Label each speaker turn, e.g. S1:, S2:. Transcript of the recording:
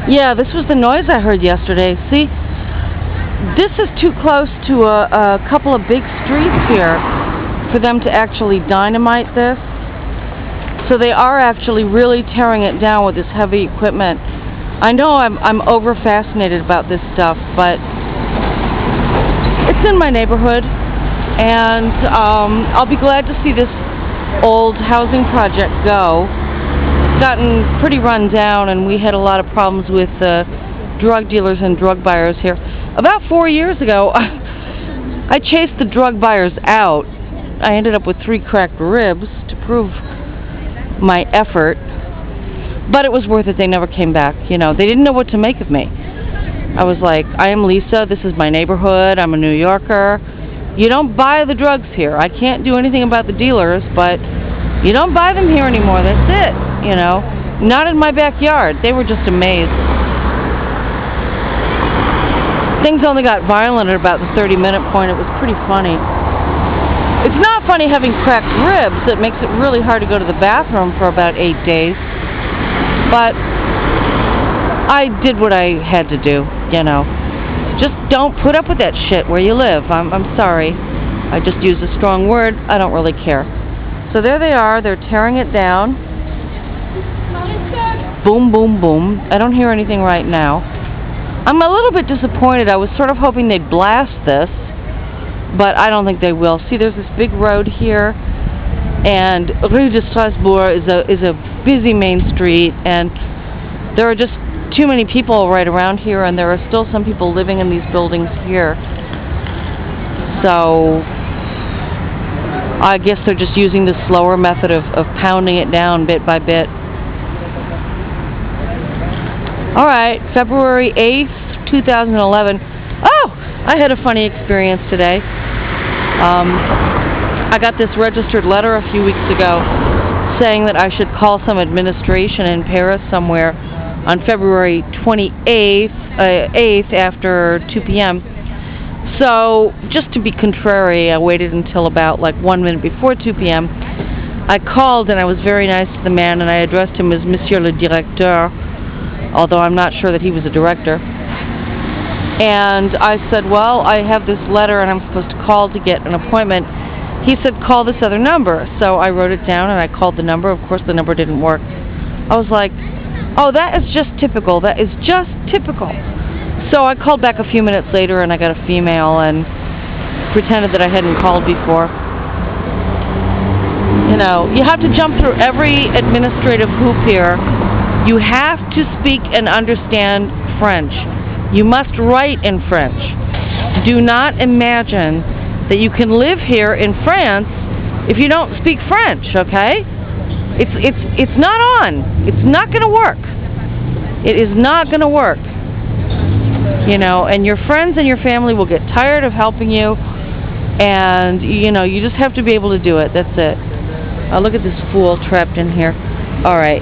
S1: Yeah, this was the noise I heard yesterday. See, this is too close to a couple of big streets here for them to actually dynamite this. So they are actually really tearing it down with this heavy equipment. I know I'm over fascinated about this stuff, but it's in my neighborhood, and I'll be glad to see this old housing project go. It's gotten pretty run down, and we had a lot of problems with drug dealers and drug buyers here. About 4 years ago, I chased the drug buyers out. I ended up with 3 cracked ribs to prove my effort, but it was worth it. They never came back. You know, they didn't know what to make of me. I was like, I am Lisa, this is my neighborhood, I'm a New Yorker. You don't buy the drugs here. I can't do anything about the dealers, but you don't buy them here anymore. That's it, you know. Not in my backyard. They were just amazed. Things only got violent at about the 30-minute point. It was pretty funny. It's not funny having cracked ribs. It makes it really hard to go to the bathroom for about 8 days. But I did what I had to do, you know. Just don't put up with that shit where you live. I'm sorry. I just used a strong word. I don't really care. So there they are. They're tearing it down. Boom, boom, boom. I don't hear anything right now. I'm a little bit disappointed. I was sort of hoping they'd blast this, but I don't think they will. See, there's this big road here, and Rue de Strasbourg is a busy main street, and there are just too many people right around here, and there are still some people living in these buildings here. So I guess they're just using the slower method of pounding it down bit by bit. Alright, February 8th, 2011. Oh! I had a funny experience today. I got this registered letter a few weeks ago saying that I should call some administration in Paris somewhere on February 8th after 2 p.m. So, just to be contrary, I waited until about like 1 minute before 2 p.m. I called, and I was very nice to the man, and I addressed him as Monsieur le Directeur, although I'm not sure that he was a director. And I said, well, I have this letter and I'm supposed to call to get an appointment. He said, call this other number. So I wrote it down and I called the number. Of course, the number didn't work. I was like, oh, that is just typical. That is just typical. So I called back a few minutes later and I got a female and pretended that I hadn't called before. You know, you have to jump through every administrative hoop here. You have to speak and understand French. You must write in French. Do not imagine that you can live here in France if you don't speak French, okay? It's not on. It's not going to work. It is not going to work. You know, and your friends and your family will get tired of helping you, and, you know, you just have to be able to do it. That's it. Oh, look at this fool trapped in here. All right.